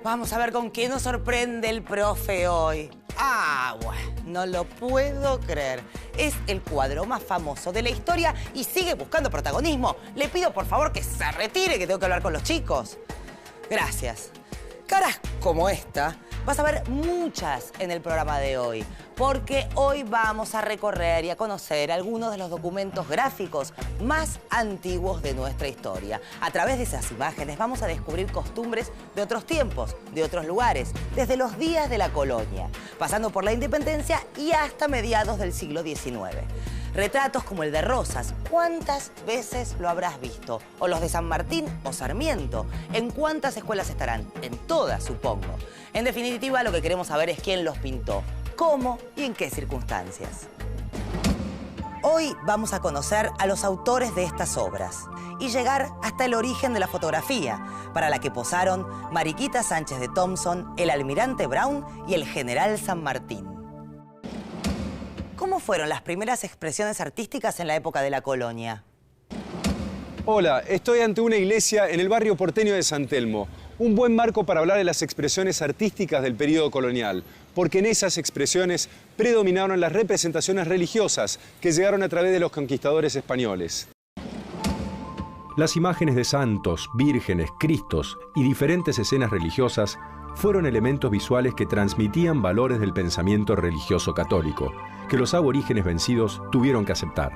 Vamos a ver con qué nos sorprende el profe hoy. Ah, bueno, no lo puedo creer. Es el cuadro más famoso de la historia y sigue buscando protagonismo. Le pido, por favor, que se retire, que tengo que hablar con los chicos. Gracias. Caras como esta vas a ver muchas en el programa de hoy, porque hoy vamos a recorrer y a conocer algunos de los documentos gráficos más antiguos de nuestra historia. A través de esas imágenes vamos a descubrir costumbres de otros tiempos, de otros lugares, desde los días de la colonia, pasando por la independencia y hasta mediados del siglo XIX. Retratos como el de Rosas, ¿cuántas veces lo habrás visto? O los de San Martín o Sarmiento, ¿en cuántas escuelas estarán? En todas, supongo. En definitiva, lo que queremos saber es quién los pintó, cómo y en qué circunstancias. Hoy vamos a conocer a los autores de estas obras y llegar hasta el origen de la fotografía, para la que posaron Mariquita Sánchez de Thompson, el almirante Brown y el general San Martín. ¿Cómo fueron las primeras expresiones artísticas en la época de la colonia? Hola, estoy ante una iglesia en el barrio porteño de San Telmo. Un buen marco para hablar de las expresiones artísticas del periodo colonial, porque en esas expresiones predominaron las representaciones religiosas que llegaron a través de los conquistadores españoles. Las imágenes de santos, vírgenes, cristos y diferentes escenas religiosas fueron elementos visuales que transmitían valores del pensamiento religioso católico, que los aborígenes vencidos tuvieron que aceptar.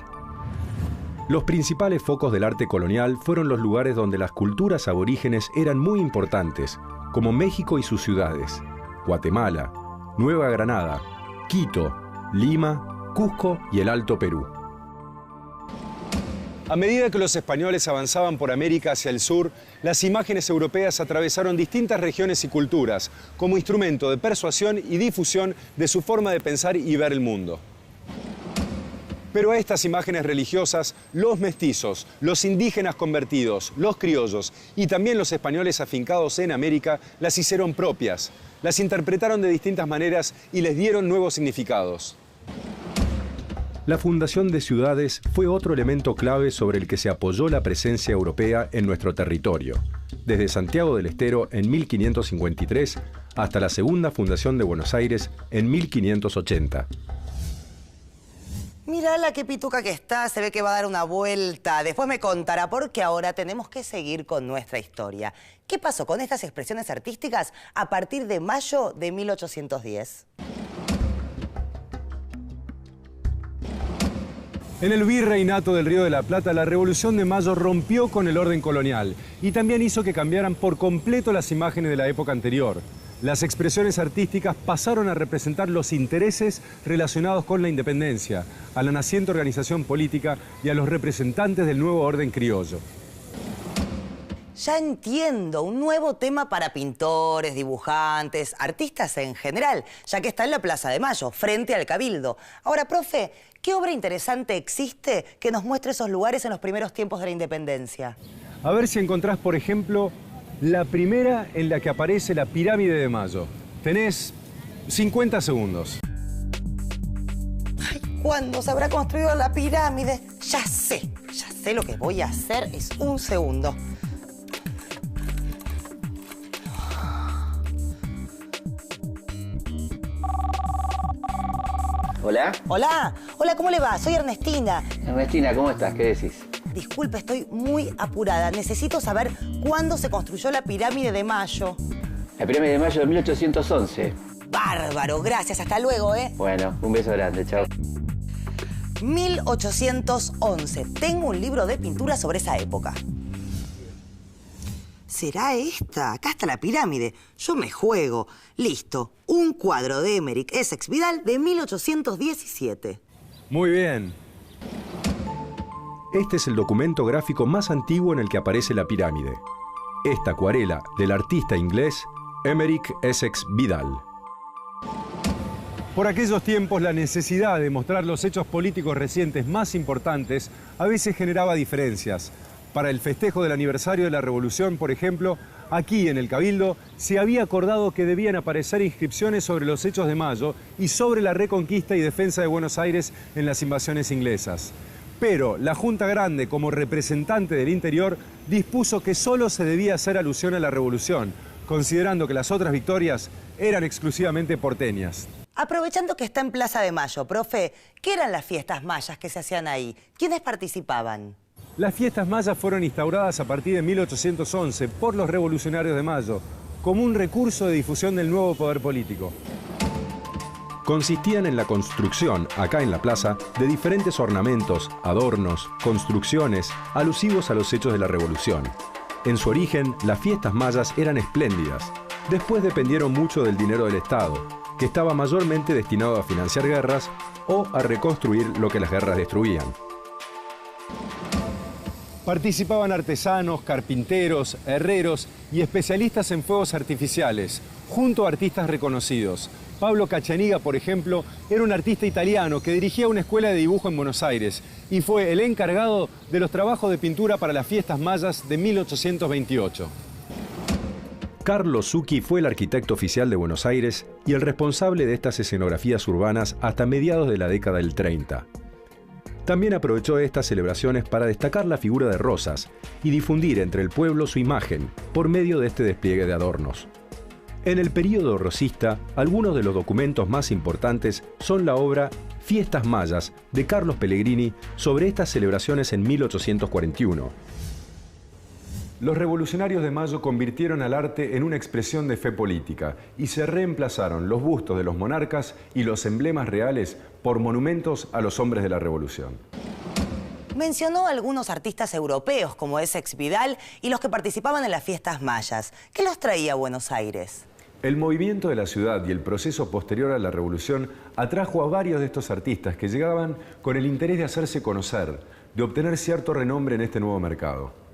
Los principales focos del arte colonial fueron los lugares donde las culturas aborígenes eran muy importantes, como México y sus ciudades, Guatemala, Nueva Granada, Quito, Lima, Cusco y el Alto Perú. A medida que los españoles avanzaban por América hacia el sur, las imágenes europeas atravesaron distintas regiones y culturas como instrumento de persuasión y difusión de su forma de pensar y ver el mundo. Pero a estas imágenes religiosas, los mestizos, los indígenas convertidos, los criollos y también los españoles afincados en América las hicieron propias, las interpretaron de distintas maneras y les dieron nuevos significados. La fundación de ciudades fue otro elemento clave sobre el que se apoyó la presencia europea en nuestro territorio, desde Santiago del Estero en 1553 hasta la segunda fundación de Buenos Aires en 1580. Mirá qué pituca que está, se ve que va a dar una vuelta. Después me contará, porque ahora tenemos que seguir con nuestra historia. ¿Qué pasó con estas expresiones artísticas a partir de mayo de 1810? En el virreinato del Río de la Plata, la Revolución de Mayo rompió con el orden colonial y también hizo que cambiaran por completo las imágenes de la época anterior. Las expresiones artísticas pasaron a representar los intereses relacionados con la independencia, a la naciente organización política y a los representantes del nuevo orden criollo. Ya entiendo, un nuevo tema para pintores, dibujantes, artistas en general, ya que está en la Plaza de Mayo, frente al Cabildo. Ahora, profe, ¿qué obra interesante existe que nos muestre esos lugares en los primeros tiempos de la independencia? A ver si encontrás, por ejemplo, la primera en la que aparece la pirámide de Mayo. Tenés 50 segundos. Ay, ¿cuándo se habrá construido la pirámide? Ya sé lo que voy a hacer, es un segundo. ¿Hola? Hola, ¿cómo le va? Soy Ernestina. Ernestina, ¿cómo estás? ¿Qué decís? Disculpe, estoy muy apurada. Necesito saber cuándo se construyó la pirámide de Mayo. La pirámide de Mayo de 1811. Bárbaro, gracias. Hasta luego, ¿eh? Bueno, un beso grande, chao. 1811. Tengo un libro de pintura sobre esa época. ¿Será esta? Acá está la pirámide. Yo me juego. Listo. Un cuadro de Emerick Essex Vidal de 1817. Muy bien. Este es el documento gráfico más antiguo en el que aparece la pirámide. Esta acuarela del artista inglés Emerick Essex Vidal. Por aquellos tiempos, la necesidad de mostrar los hechos políticos recientes más importantes a veces generaba diferencias. Para el festejo del aniversario de la Revolución, por ejemplo, aquí en el Cabildo se había acordado que debían aparecer inscripciones sobre los hechos de Mayo y sobre la reconquista y defensa de Buenos Aires en las invasiones inglesas. Pero la Junta Grande, como representante del interior, dispuso que solo se debía hacer alusión a la Revolución, considerando que las otras victorias eran exclusivamente porteñas. Aprovechando que está en Plaza de Mayo, profe, ¿qué eran las fiestas mayas que se hacían ahí? ¿Quiénes participaban? Las fiestas mayas fueron instauradas a partir de 1811 por los revolucionarios de Mayo, como un recurso de difusión del nuevo poder político. Consistían en la construcción, acá en la plaza, de diferentes ornamentos, adornos, construcciones, alusivos a los hechos de la Revolución. En su origen, las fiestas mayas eran espléndidas. Después dependieron mucho del dinero del Estado, que estaba mayormente destinado a financiar guerras o a reconstruir lo que las guerras destruían. Participaban artesanos, carpinteros, herreros y especialistas en fuegos artificiales, junto a artistas reconocidos. Pablo Cachaniga, por ejemplo, era un artista italiano que dirigía una escuela de dibujo en Buenos Aires y fue el encargado de los trabajos de pintura para las fiestas mayas de 1828. Carlos Zucchi fue el arquitecto oficial de Buenos Aires y el responsable de estas escenografías urbanas hasta mediados de la década del 30. También aprovechó estas celebraciones para destacar la figura de Rosas y difundir entre el pueblo su imagen por medio de este despliegue de adornos. En el período rosista, algunos de los documentos más importantes son la obra Fiestas Mayas de Carlos Pellegrini sobre estas celebraciones en 1841. Los revolucionarios de Mayo convirtieron al arte en una expresión de fe política y se reemplazaron los bustos de los monarcas y los emblemas reales por monumentos a los hombres de la revolución. Mencionó a algunos artistas europeos como Essex Vidal y los que participaban en las fiestas mayas. ¿Qué los traía a Buenos Aires? El movimiento de la ciudad y el proceso posterior a la revolución atrajo a varios de estos artistas que llegaban con el interés de hacerse conocer, de obtener cierto renombre en este nuevo mercado.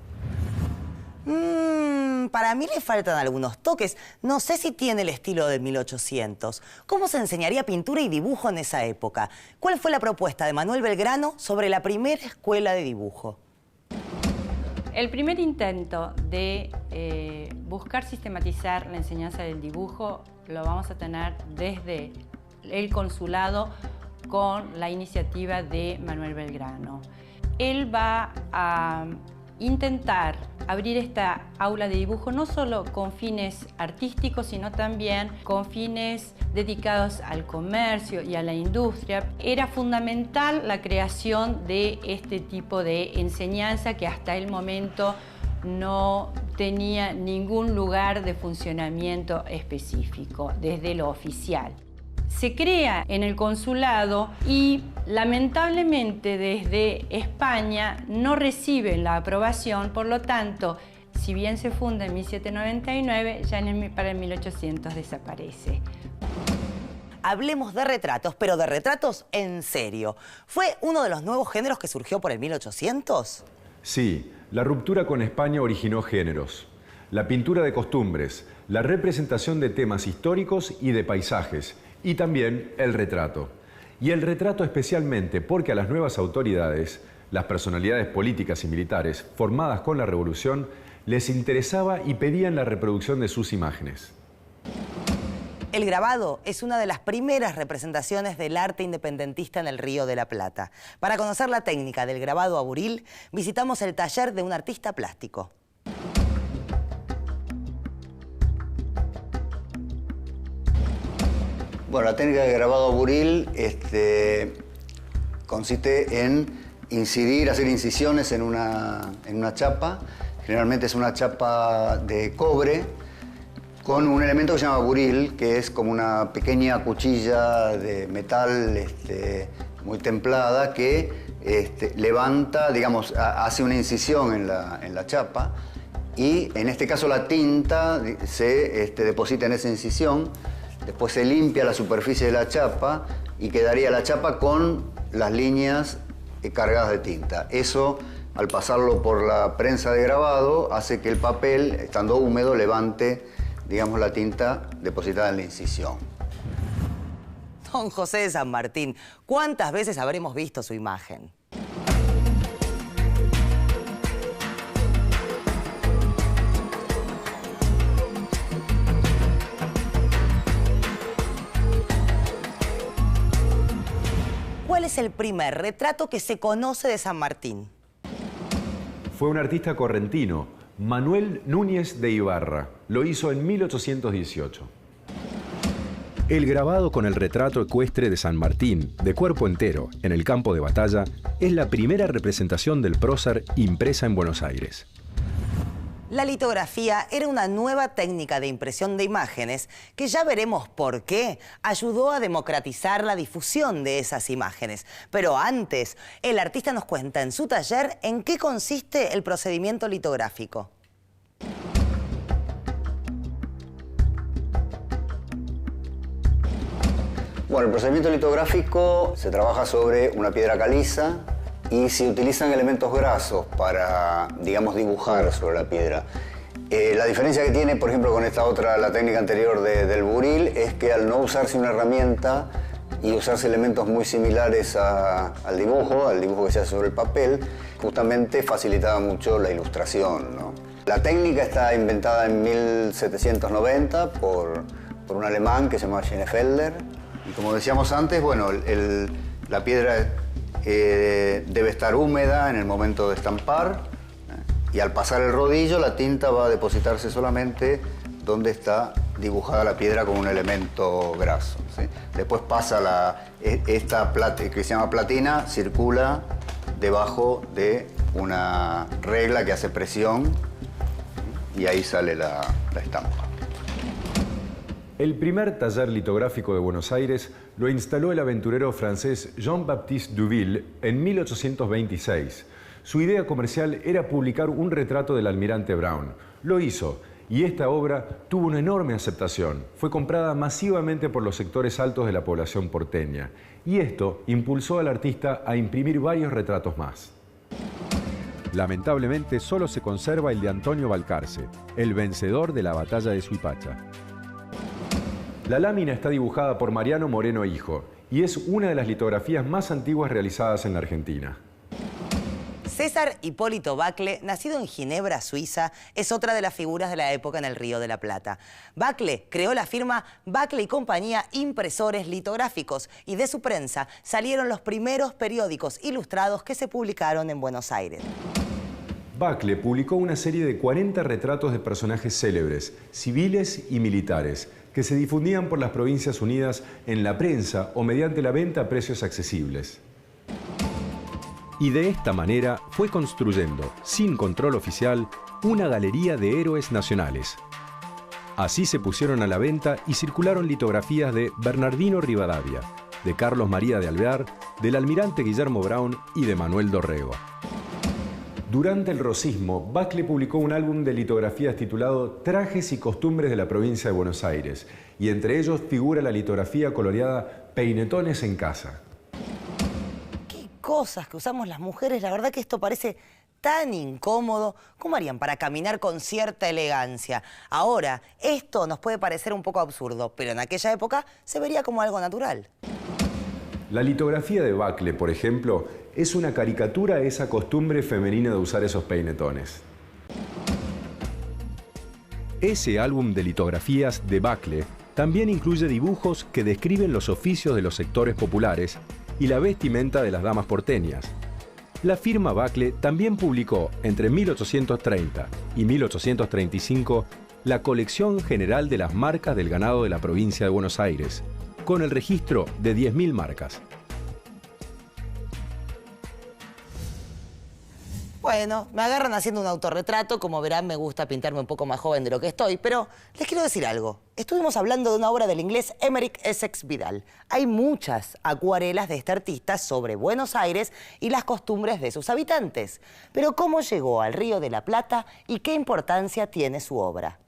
Para mí le faltan algunos toques. No sé si tiene el estilo del 1800. ¿Cómo se enseñaría pintura y dibujo en esa época? ¿Cuál fue la propuesta de Manuel Belgrano sobre la primera escuela de dibujo? El primer intento de buscar sistematizar la enseñanza del dibujo lo vamos a tener desde el consulado con la iniciativa de Manuel Belgrano. Él va a intentar abrir esta aula de dibujo no solo con fines artísticos, sino también con fines dedicados al comercio y a la industria. Era fundamental la creación de este tipo de enseñanza que hasta el momento no tenía ningún lugar de funcionamiento específico desde lo oficial. Se crea en el consulado y lamentablemente desde España no reciben la aprobación, por lo tanto, si bien se funda en 1799, ya para el 1800 desaparece. Hablemos de retratos, pero de retratos en serio. ¿Fue uno de los nuevos géneros que surgió por el 1800? Sí, la ruptura con España originó géneros. La pintura de costumbres, la representación de temas históricos y de paisajes, y también el retrato. Y el retrato especialmente porque a las nuevas autoridades, las personalidades políticas y militares formadas con la revolución, les interesaba y pedían la reproducción de sus imágenes. El grabado es una de las primeras representaciones del arte independentista en el Río de la Plata. Para conocer la técnica del grabado a buril, visitamos el taller de un artista plástico. Bueno, la técnica de grabado a buril consiste en hacer incisiones en una chapa. Generalmente es una chapa de cobre con un elemento que se llama buril, que es como una pequeña cuchilla de metal muy templada que levanta, digamos, hace una incisión en la chapa y en este caso la tinta se deposita en esa incisión. Después se limpia la superficie de la chapa y quedaría la chapa con las líneas cargadas de tinta. Eso, al pasarlo por la prensa de grabado, hace que el papel, estando húmedo, levante, digamos, la tinta depositada en la incisión. Don José de San Martín, ¿cuántas veces habremos visto su imagen? ¿Cuál es el primer retrato que se conoce de San Martín? Fue un artista correntino, Manuel Núñez de Ibarra. Lo hizo en 1818. El grabado con el retrato ecuestre de San Martín, de cuerpo entero, en el campo de batalla, es la primera representación del prócer impresa en Buenos Aires. La litografía era una nueva técnica de impresión de imágenes que ya veremos por qué ayudó a democratizar la difusión de esas imágenes. Pero antes, el artista nos cuenta en su taller en qué consiste el procedimiento litográfico. Bueno, el procedimiento litográfico se trabaja sobre una piedra caliza y se utilizan elementos grasos para, digamos, dibujar sobre la piedra. La diferencia que tiene, por ejemplo, con esta otra, la técnica anterior del buril, es que al no usarse una herramienta y usarse elementos muy similares al dibujo que se hace sobre el papel, justamente facilitaba mucho la ilustración, ¿no? La técnica está inventada en 1790 por un alemán que se llama Schneefelder. Y como decíamos antes, bueno, la piedra debe estar húmeda en el momento de estampar, y al pasar el rodillo la tinta va a depositarse solamente donde está dibujada la piedra con un elemento graso, ¿sí? Después pasa esta plata, que se llama platina, circula debajo de una regla que hace presión, ¿sí? Y ahí sale la estampa. El primer taller litográfico de Buenos Aires lo instaló el aventurero francés Jean-Baptiste Duville en 1826. Su idea comercial era publicar un retrato del almirante Brown. Lo hizo, y esta obra tuvo una enorme aceptación. Fue comprada masivamente por los sectores altos de la población porteña. Y esto impulsó al artista a imprimir varios retratos más. Lamentablemente, solo se conserva el de Antonio Balcarce, el vencedor de la batalla de Suipacha. La lámina está dibujada por Mariano Moreno Hijo y es una de las litografías más antiguas realizadas en la Argentina. César Hipólito Bacle, nacido en Ginebra, Suiza, es otra de las figuras de la época en el Río de la Plata. Bacle creó la firma Bacle y Compañía Impresores Litográficos y de su prensa salieron los primeros periódicos ilustrados que se publicaron en Buenos Aires. Bacle publicó una serie de 40 retratos de personajes célebres, civiles y militares, que se difundían por las Provincias Unidas en la prensa o mediante la venta a precios accesibles. Y de esta manera fue construyendo, sin control oficial, una galería de héroes nacionales. Así se pusieron a la venta y circularon litografías de Bernardino Rivadavia, de Carlos María de Alvear, del almirante Guillermo Brown y de Manuel Dorrego. Durante el rosismo, Bacle publicó un álbum de litografías titulado Trajes y costumbres de la provincia de Buenos Aires, y entre ellos figura la litografía coloreada Peinetones en casa. Qué cosas que usamos las mujeres, la verdad que esto parece tan incómodo. ¿Cómo harían para caminar con cierta elegancia? Ahora, esto nos puede parecer un poco absurdo, pero en aquella época se vería como algo natural. La litografía de Bacle, por ejemplo, es una caricatura a esa costumbre femenina de usar esos peinetones. Ese álbum de litografías de Bacle también incluye dibujos que describen los oficios de los sectores populares y la vestimenta de las damas porteñas. La firma Bacle también publicó entre 1830 y 1835 la colección general de las marcas del ganado de la provincia de Buenos Aires, con el registro de 10.000 marcas. Bueno, me agarran haciendo un autorretrato. Como verán, me gusta pintarme un poco más joven de lo que estoy. Pero les quiero decir algo. Estuvimos hablando de una obra del inglés Emerick Essex Vidal. Hay muchas acuarelas de este artista sobre Buenos Aires y las costumbres de sus habitantes. Pero ¿cómo llegó al Río de la Plata y qué importancia tiene su obra?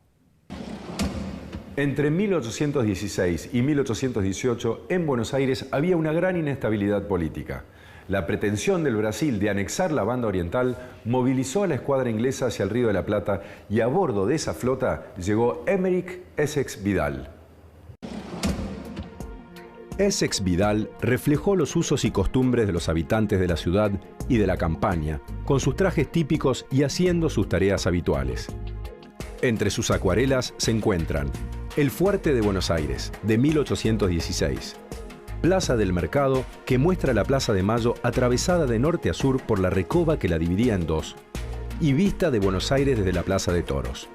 Entre 1816 y 1818, en Buenos Aires había una gran inestabilidad política. La pretensión del Brasil de anexar la banda oriental movilizó a la escuadra inglesa hacia el Río de la Plata y a bordo de esa flota llegó Emerick Essex Vidal. Essex Vidal reflejó los usos y costumbres de los habitantes de la ciudad y de la campaña, con sus trajes típicos y haciendo sus tareas habituales. Entre sus acuarelas se encuentran El Fuerte de Buenos Aires, de 1816, Plaza del Mercado, que muestra la Plaza de Mayo atravesada de norte a sur por la recoba que la dividía en dos, y Vista de Buenos Aires desde la Plaza de Toros.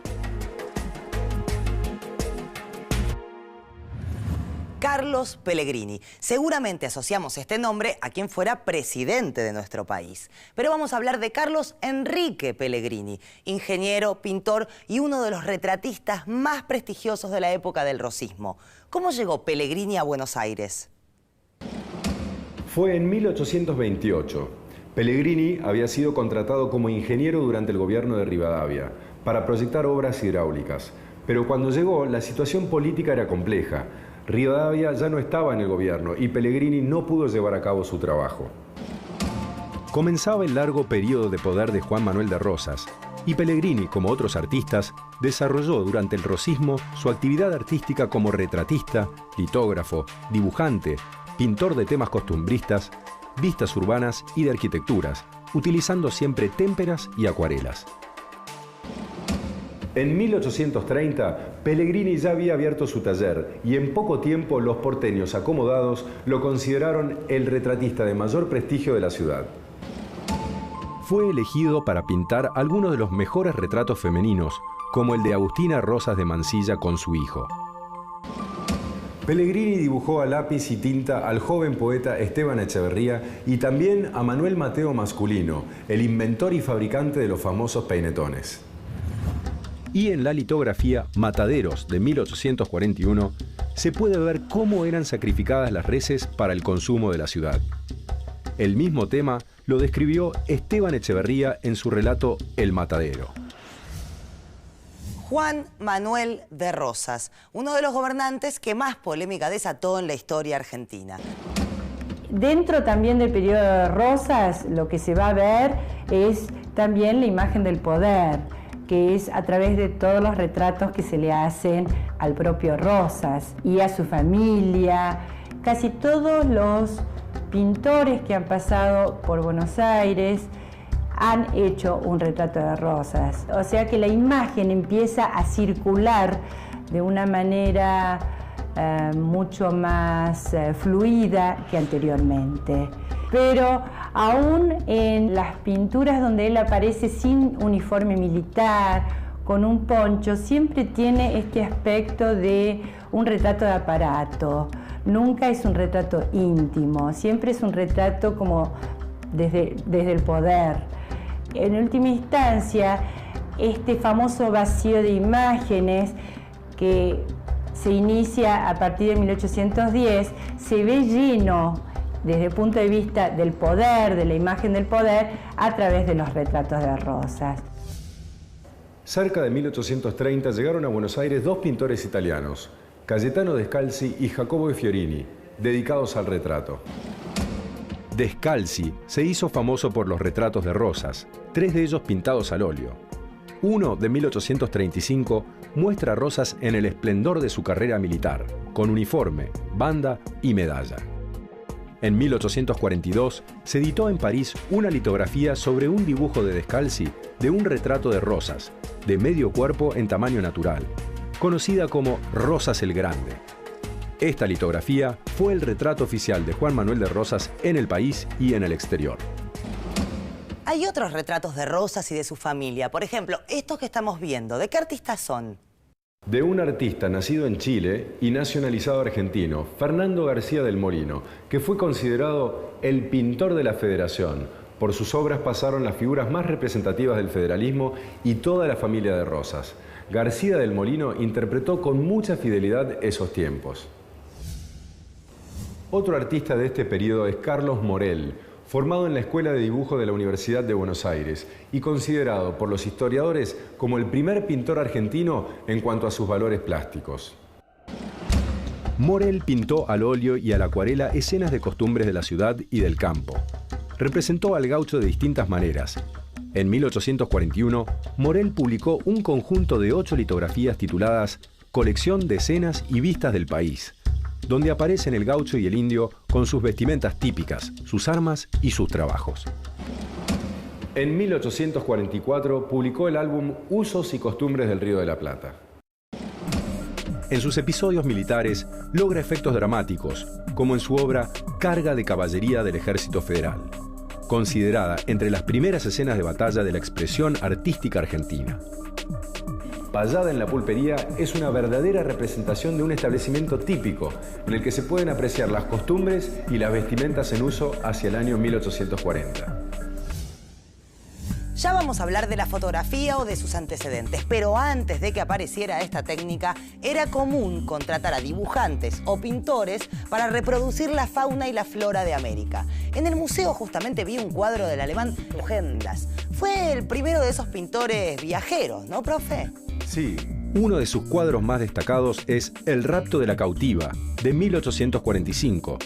Carlos Pellegrini. Seguramente asociamos este nombre a quien fuera presidente de nuestro país. Pero vamos a hablar de Carlos Enrique Pellegrini, ingeniero, pintor y uno de los retratistas más prestigiosos de la época del rosismo. ¿Cómo llegó Pellegrini a Buenos Aires? Fue en 1828. Pellegrini había sido contratado como ingeniero durante el gobierno de Rivadavia para proyectar obras hidráulicas. Pero cuando llegó, la situación política era compleja. Rivadavia ya no estaba en el gobierno y Pellegrini no pudo llevar a cabo su trabajo. Comenzaba el largo periodo de poder de Juan Manuel de Rosas, y Pellegrini, como otros artistas, desarrolló durante el rosismo su actividad artística como retratista, litógrafo, dibujante, pintor de temas costumbristas, vistas urbanas y de arquitecturas, utilizando siempre témperas y acuarelas. En 1830, Pellegrini ya había abierto su taller y en poco tiempo los porteños acomodados lo consideraron el retratista de mayor prestigio de la ciudad. Fue elegido para pintar algunos de los mejores retratos femeninos, como el de Agustina Rosas de Mansilla con su hijo. Pellegrini dibujó a lápiz y tinta al joven poeta Esteban Echeverría y también a Manuel Mateo Masculino, el inventor y fabricante de los famosos peinetones. Y en la litografía Mataderos de 1841 se puede ver cómo eran sacrificadas las reses para el consumo de la ciudad. El mismo tema lo describió Esteban Echeverría en su relato El Matadero. Juan Manuel de Rosas, uno de los gobernantes que más polémica desató en la historia argentina. Dentro también del periodo de Rosas, lo que se va a ver es también la imagen del poder, que es a través de todos los retratos que se le hacen al propio Rosas y a su familia. Casi todos los pintores que han pasado por Buenos Aires han hecho un retrato de Rosas. O sea que la imagen empieza a circular de una manera mucho más fluida que anteriormente. Pero aún en las pinturas donde él aparece sin uniforme militar, con un poncho, siempre tiene este aspecto de un retrato de aparato. Nunca es un retrato íntimo, siempre es un retrato como desde el poder. En última instancia, este famoso vacío de imágenes que se inicia a partir de 1810, se ve lleno desde el punto de vista del poder, de la imagen del poder, a través de los retratos de Rosas. Cerca de 1830 llegaron a Buenos Aires dos pintores italianos, Cayetano Descalzi y Jacobo Fiorini, dedicados al retrato. Descalzi se hizo famoso por los retratos de Rosas, 3 de ellos pintados al óleo. Uno, de 1835, muestra a Rosas en el esplendor de su carrera militar, con uniforme, banda y medalla. En 1842 se editó en París una litografía sobre un dibujo de Descalzi de un retrato de Rosas, de medio cuerpo en tamaño natural, conocida como Rosas el Grande. Esta litografía fue el retrato oficial de Juan Manuel de Rosas en el país y en el exterior. Hay otros retratos de Rosas y de su familia. Por ejemplo, estos que estamos viendo, ¿de qué artistas son? De un artista nacido en Chile y nacionalizado argentino, Fernando García del Molino, que fue considerado el pintor de la Federación. Por sus obras pasaron las figuras más representativas del federalismo y toda la familia de Rosas. García del Molino interpretó con mucha fidelidad esos tiempos. Otro artista de este periodo es Carlos Morel, formado en la Escuela de Dibujo de la Universidad de Buenos Aires y considerado por los historiadores como el primer pintor argentino en cuanto a sus valores plásticos. Morel pintó al óleo y a la acuarela escenas de costumbres de la ciudad y del campo. Representó al gaucho de distintas maneras. En 1841, Morel publicó un conjunto de 8 litografías tituladas Colección de escenas y vistas del país, donde aparecen el gaucho y el indio con sus vestimentas típicas, sus armas y sus trabajos. En 1844 publicó el álbum Usos y Costumbres del Río de la Plata. En sus episodios militares logra efectos dramáticos, como en su obra Carga de Caballería del Ejército Federal, considerada entre las primeras escenas de batalla de la expresión artística argentina. Payada en la Pulpería es una verdadera representación de un establecimiento típico en el que se pueden apreciar las costumbres y las vestimentas en uso hacia el año 1840. Ya vamos a hablar de la fotografía o de sus antecedentes, pero antes de que apareciera esta técnica, era común contratar a dibujantes o pintores para reproducir la fauna y la flora de América. En el museo justamente vi un cuadro del alemán Hendlas. Fue el primero de esos pintores viajeros, ¿no, profe? Sí, uno de sus cuadros más destacados es El rapto de la cautiva, de 1845,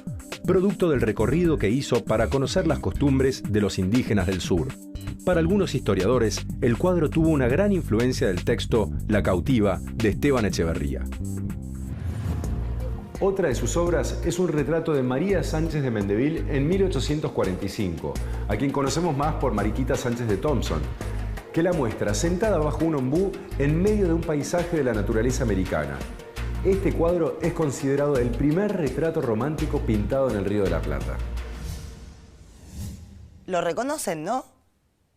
producto del recorrido que hizo para conocer las costumbres de los indígenas del sur. Para algunos historiadores, el cuadro tuvo una gran influencia del texto La cautiva de Esteban Echeverría. Otra de sus obras es un retrato de María Sánchez de Mendeville en 1845, a quien conocemos más por Mariquita Sánchez de Thompson, que la muestra sentada bajo un ombú en medio de un paisaje de la naturaleza americana. Este cuadro es considerado el primer retrato romántico pintado en el Río de la Plata. Lo reconocen, ¿no?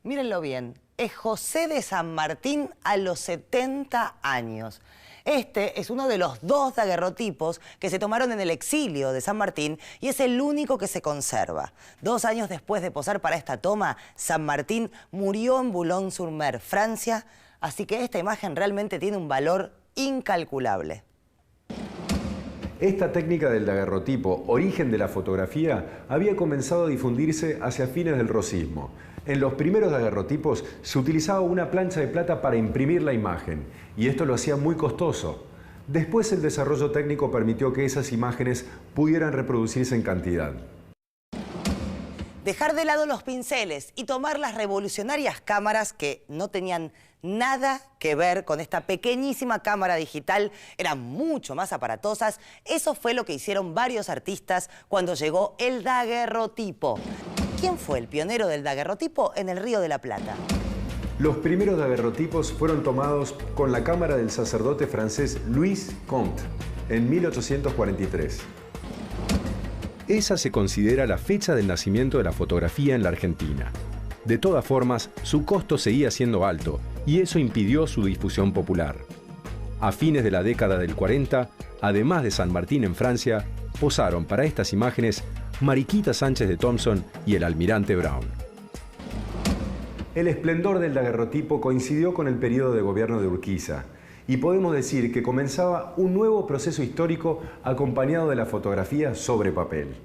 Mírenlo bien, es José de San Martín a los 70 años. Este es uno de los 2 daguerrotipos que se tomaron en el exilio de San Martín y es el único que se conserva. 2 años después de posar para esta toma, San Martín murió en Boulogne-sur-Mer, Francia, así que esta imagen realmente tiene un valor incalculable. Esta técnica del daguerrotipo, origen de la fotografía, había comenzado a difundirse hacia fines del rosismo. En los primeros daguerrotipos se utilizaba una plancha de plata para imprimir la imagen, y esto lo hacía muy costoso. Después el desarrollo técnico permitió que esas imágenes pudieran reproducirse en cantidad. Dejar de lado los pinceles y tomar las revolucionarias cámaras que no tenían nada que ver con esta pequeñísima cámara digital, eran mucho más aparatosas. Eso fue lo que hicieron varios artistas cuando llegó el daguerrotipo. ¿Quién fue el pionero del daguerrotipo en el Río de la Plata? Los primeros daguerrotipos fueron tomados con la cámara del sacerdote francés Louis Comte en 1843. Esa se considera la fecha del nacimiento de la fotografía en la Argentina. De todas formas, su costo seguía siendo alto y eso impidió su difusión popular. A fines de la década del 40, además de San Martín en Francia, posaron para estas imágenes Mariquita Sánchez de Thompson y el almirante Brown. El esplendor del daguerrotipo coincidió con el periodo de gobierno de Urquiza y podemos decir que comenzaba un nuevo proceso histórico acompañado de la fotografía sobre papel.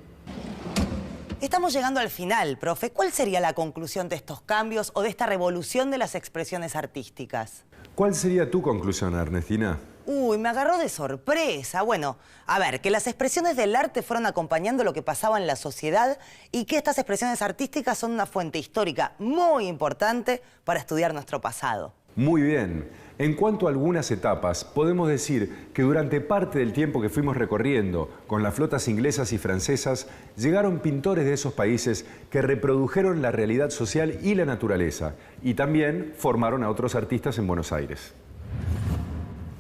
Estamos llegando al final, profe. ¿Cuál sería la conclusión de estos cambios o de esta revolución de las expresiones artísticas? ¿Cuál sería tu conclusión, Ernestina? Uy, me agarró de sorpresa. Bueno, a ver, que las expresiones del arte fueron acompañando lo que pasaba en la sociedad y que estas expresiones artísticas son una fuente histórica muy importante para estudiar nuestro pasado. Muy bien. En cuanto a algunas etapas, podemos decir que durante parte del tiempo que fuimos recorriendo con las flotas inglesas y francesas, llegaron pintores de esos países que reprodujeron la realidad social y la naturaleza, y también formaron a otros artistas en Buenos Aires.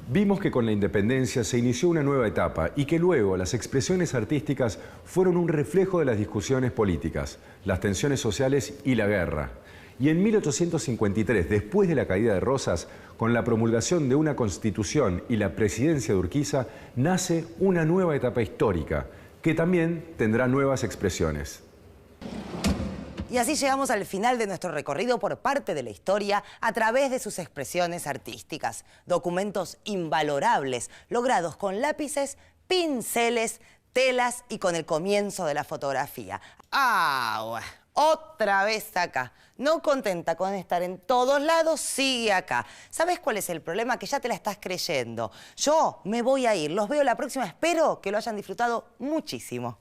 Vimos que con la independencia se inició una nueva etapa y que luego las expresiones artísticas fueron un reflejo de las discusiones políticas, las tensiones sociales y la guerra. Y en 1853, después de la caída de Rosas, con la promulgación de una constitución y la presidencia de Urquiza, nace una nueva etapa histórica, que también tendrá nuevas expresiones. Y así llegamos al final de nuestro recorrido por parte de la historia a través de sus expresiones artísticas. Documentos invalorables, logrados con lápices, pinceles, telas y con el comienzo de la fotografía. Otra vez acá. No contenta con estar en todos lados, sigue acá. ¿Sabes cuál es el problema? Que ya te la estás creyendo. Yo me voy a ir. Los veo la próxima. Espero que lo hayan disfrutado muchísimo.